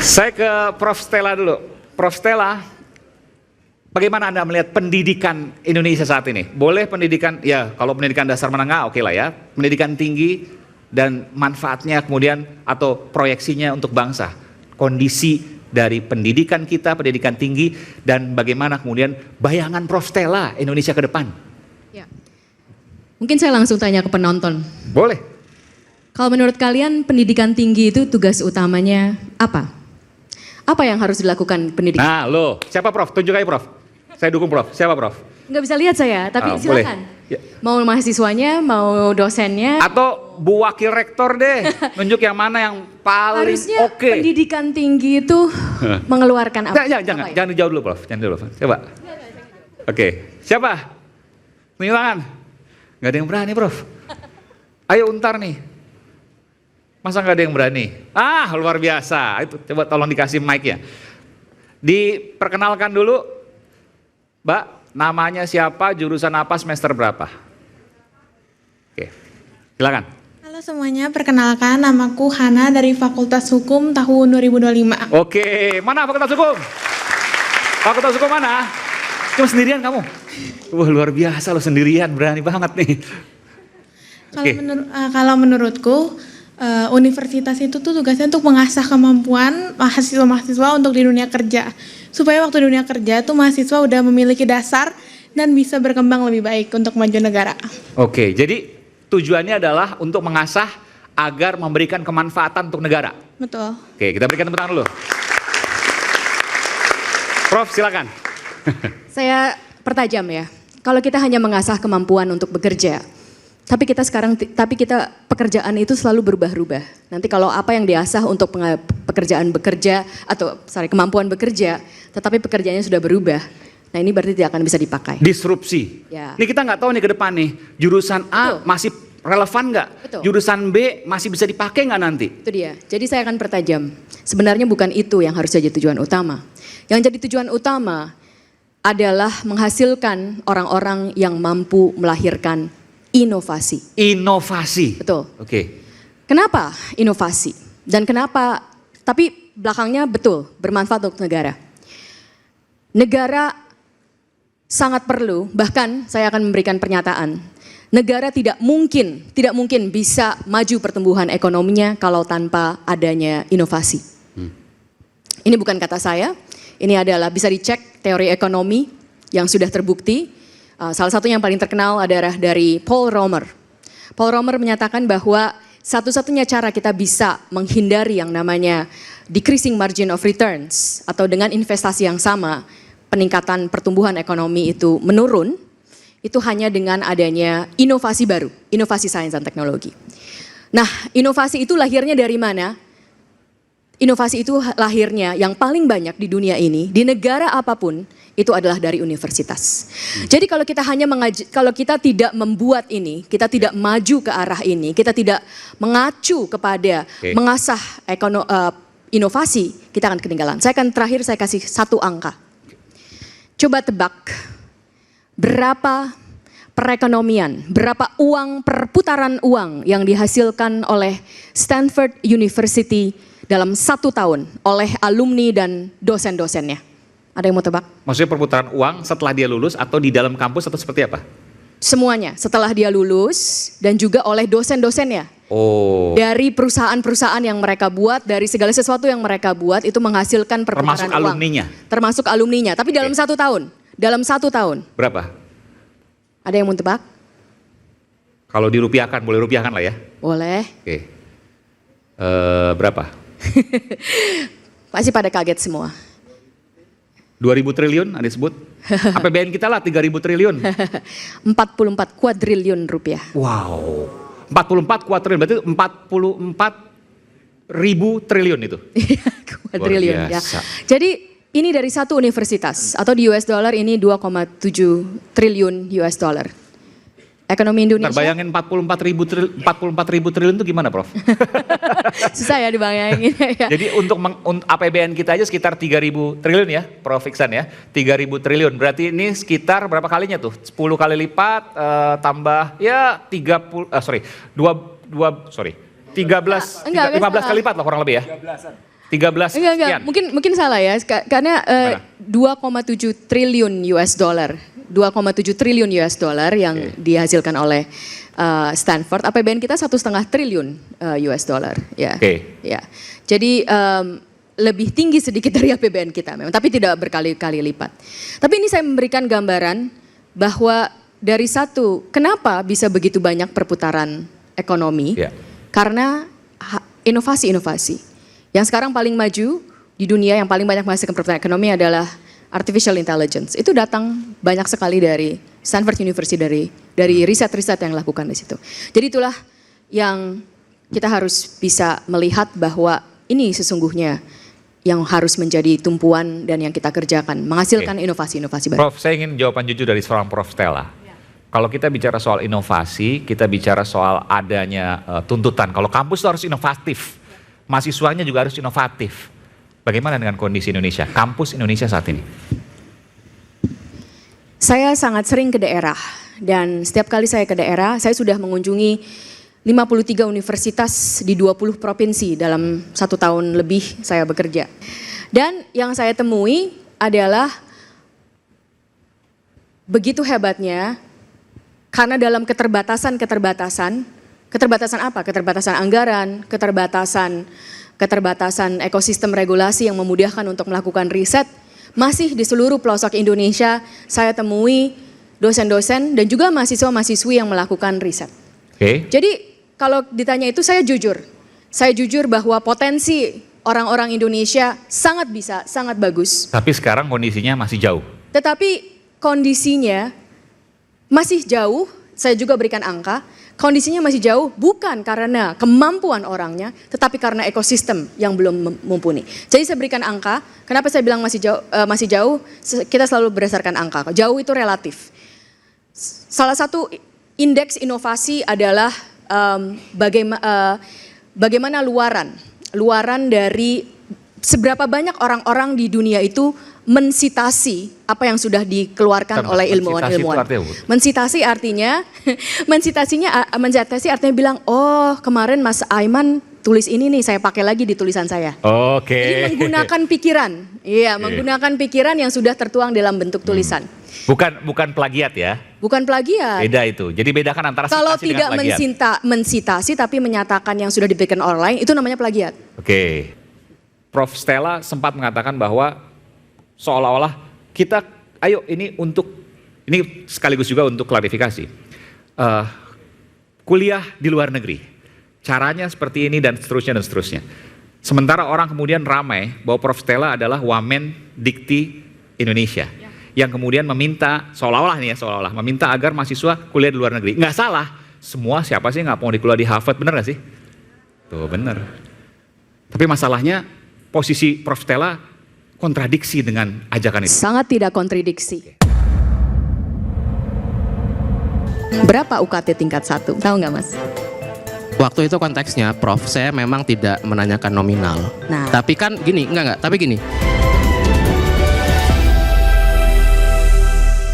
Saya ke Prof. Stella dulu. Prof. Stella, bagaimana Anda melihat pendidikan Indonesia saat ini? Boleh pendidikan, ya kalau pendidikan dasar menengah oke lah ya. Pendidikan tinggi dan manfaatnya kemudian atau proyeksinya untuk bangsa. Kondisi dari pendidikan kita, pendidikan tinggi, dan bagaimana kemudian bayangan Prof. Stella Indonesia ke depan. Ya. Mungkin saya langsung tanya ke penonton. Boleh. Kalau menurut kalian pendidikan tinggi itu tugas utamanya apa? Apa yang harus dilakukan pendidikan? Nah loh, siapa Prof? Tunjuk aja Prof. Saya dukung Prof. Siapa Prof? Nggak bisa lihat saya, tapi silakan. Ya. Mau mahasiswanya, mau dosennya. Atau Bu Wakil Rektor deh, nunjuk yang mana yang paling Harusnya oke. pendidikan tinggi itu mengeluarkan apa? Jangan dijauh dulu Prof. Jangan dulu Prof. Coba. Oke, siapa? Tunjuk tangan. Gak ada yang berani Prof. Ayo Untar nih. Masa nggak ada yang berani? Ah, luar biasa. Itu coba tolong dikasih mic-nya. Diperkenalkan dulu, Mbak, namanya siapa, jurusan apa, semester berapa? Oke, silakan. Halo semuanya, perkenalkan namaku Hana dari Fakultas Hukum tahun 2025. Oke, mana Fakultas Hukum? Fakultas Hukum mana? Cuma sendirian kamu? Wah luar biasa lo sendirian, berani banget nih. Kalau menurutku, universitas itu tuh tugasnya untuk mengasah kemampuan mahasiswa-mahasiswa untuk di dunia kerja. Supaya waktu di dunia kerja tuh mahasiswa udah memiliki dasar dan bisa berkembang lebih baik untuk maju negara. Oke, jadi tujuannya adalah untuk mengasah agar memberikan kemanfaatan untuk negara. Betul. Oke, kita berikan tepuk tangan dulu. Prof, silakan. Saya pertajam ya. Kalau kita hanya mengasah kemampuan untuk bekerja, tapi kita pekerjaan itu selalu berubah-ubah. Nanti kalau apa yang diasah untuk kemampuan bekerja, tetapi pekerjaannya sudah berubah. Nah ini berarti tidak akan bisa dipakai. Disrupsi. Ya. Ini kita nggak tahu nih ke depan nih, jurusan A Betul. masih relevan nggak? Betul. Jurusan B masih bisa dipakai nggak nanti? Itu dia. Jadi saya akan pertajam. Sebenarnya bukan itu yang harus jadi tujuan utama. Yang jadi tujuan utama adalah menghasilkan orang-orang yang mampu melahirkan inovasi. Inovasi. Betul. Oke. Kenapa inovasi? Dan kenapa, tapi belakangnya betul, bermanfaat untuk negara. Negara sangat perlu, bahkan saya akan memberikan pernyataan. Negara tidak mungkin bisa maju pertumbuhan ekonominya kalau tanpa adanya inovasi. Ini bukan kata saya, ini adalah bisa dicek teori ekonomi yang sudah terbukti. Salah satu yang paling terkenal adalah dari Paul Romer. Paul Romer menyatakan bahwa satu-satunya cara kita bisa menghindari yang namanya decreasing margin of returns atau dengan investasi yang sama, peningkatan pertumbuhan ekonomi itu menurun, itu hanya dengan adanya inovasi baru, inovasi sains dan teknologi. Nah, inovasi itu lahirnya dari mana? Inovasi itu lahirnya yang paling banyak di dunia ini, di negara apapun, itu adalah dari universitas. Jadi kalau kita kalau kita tidak membuat ini, kita tidak maju ke arah ini, kita tidak mengacu kepada mengasah inovasi, kita akan ketinggalan. Saya kasih satu angka. Coba tebak, berapa perekonomian, berapa perputaran uang yang dihasilkan oleh Stanford University dalam 1 tahun oleh alumni dan dosen-dosennya. Ada yang mau tebak? Maksudnya perputaran uang setelah dia lulus atau di dalam kampus atau seperti apa? Semuanya, setelah dia lulus dan juga oleh dosen-dosennya. Oh. Dari perusahaan-perusahaan yang mereka buat, dari segala sesuatu yang mereka buat itu menghasilkan perputaran Termasuk alumninya? Termasuk alumninya, tapi dalam 1 tahun. Dalam 1 tahun. Berapa? Ada yang mau tebak? Kalau dirupiahkan, boleh rupiahkan lah ya? Boleh. Oke. Berapa? Pasti pada kaget semua. 2.000 triliun ada disebut. APBN kita lah 3.000 triliun. 44 kuadriliun rupiah. Wow. 44 kuadriliun berarti 44.000 triliun itu. Kuadriliun ya. biasa. Jadi ini dari satu universitas atau di US dollar ini 2,7 triliun US dollar. Ekonomi Indonesia. Bayangin 44.000 triliun itu gimana Prof? Susah ya dibayangin ya. Jadi untuk APBN kita aja sekitar 3.000 triliun ya Prof Iksan ya. 3.000 triliun berarti ini sekitar berapa kalinya tuh? 10 kali lipat tambah ya 13 Enggak, 15 kali lipat lah kurang lebih ya. 13 Enggak, sekian. mungkin salah ya, karena 2,7 triliun US dollar, 2,7 triliun US dollar yang dihasilkan oleh Stanford, APBN kita 1,5 triliun US dollar, ya. Ya, jadi lebih tinggi sedikit dari APBN kita memang, tapi tidak berkali-kali lipat. Tapi ini saya memberikan gambaran bahwa dari satu, kenapa bisa begitu banyak perputaran ekonomi? Karena inovasi-inovasi. Yang sekarang paling maju di dunia, yang paling banyak menghasilkan perputaran ekonomi adalah artificial intelligence. Itu datang banyak sekali dari Stanford University, dari riset-riset yang dilakukan di situ. Jadi itulah yang kita harus bisa melihat bahwa ini sesungguhnya yang harus menjadi tumpuan dan yang kita kerjakan, menghasilkan inovasi-inovasi baru. Prof, saya ingin jawaban jujur dari seorang Prof Stella. Kalau kita bicara soal inovasi, kita bicara soal adanya tuntutan. Kalau kampus itu harus inovatif, mahasiswanya juga harus inovatif. Bagaimana dengan kondisi Indonesia, kampus Indonesia saat ini? Saya sangat sering ke daerah, dan setiap kali saya ke daerah, saya sudah mengunjungi 53 universitas di 20 provinsi dalam 1 tahun lebih saya bekerja. Dan yang saya temui adalah begitu hebatnya, karena dalam keterbatasan apa? Keterbatasan anggaran, keterbatasan ekosistem regulasi yang memudahkan untuk melakukan riset, masih di seluruh pelosok Indonesia saya temui dosen-dosen dan juga mahasiswa-mahasiswi yang melakukan riset. Jadi kalau ditanya itu saya jujur bahwa potensi orang-orang Indonesia sangat bisa, sangat bagus. Tapi sekarang kondisinya masih jauh. Tetapi kondisinya masih jauh, saya juga berikan angka, kondisinya masih jauh bukan karena kemampuan orangnya, tetapi karena ekosistem yang belum mumpuni. Jadi saya berikan angka, kenapa saya bilang masih jauh, kita selalu berdasarkan angka, jauh itu relatif. Salah satu indeks inovasi adalah bagaimana luaran dari seberapa banyak orang-orang di dunia itu mensitasi apa yang sudah dikeluarkan oleh ilmuwan-ilmuwan. Mensitasi artinya bilang, oh kemarin Mas Aiman tulis ini nih, saya pakai lagi di tulisan saya. Jadi menggunakan pikiran, menggunakan pikiran yang sudah tertuang dalam bentuk tulisan. Bukan plagiat ya? Bukan plagiat. Beda itu. Jadi bedakan antara kalau sitasi dengan plagiat. Kalau tidak mensitasi tapi menyatakan yang sudah diberikan orang lain, itu namanya plagiat. Prof Stella sempat mengatakan bahwa seolah-olah kita, ini sekaligus juga untuk klarifikasi. Kuliah di luar negeri, caranya seperti ini dan seterusnya. Sementara orang kemudian ramai bahwa Prof Stella adalah Wamen Dikti Indonesia. Yang kemudian meminta, seolah-olah meminta agar mahasiswa kuliah di luar negeri. Nggak salah, semua siapa sih nggak mau dikuliah di Harvard, bener nggak sih? Tuh bener. Tapi masalahnya posisi Prof Stella kontradiksi dengan ajakan itu. Sangat tidak kontradiksi. Berapa UKT tingkat 1? Tahu nggak Mas? Waktu itu konteksnya Prof, saya memang tidak menanyakan nominal. Nah. Tapi kan gini, tapi gini.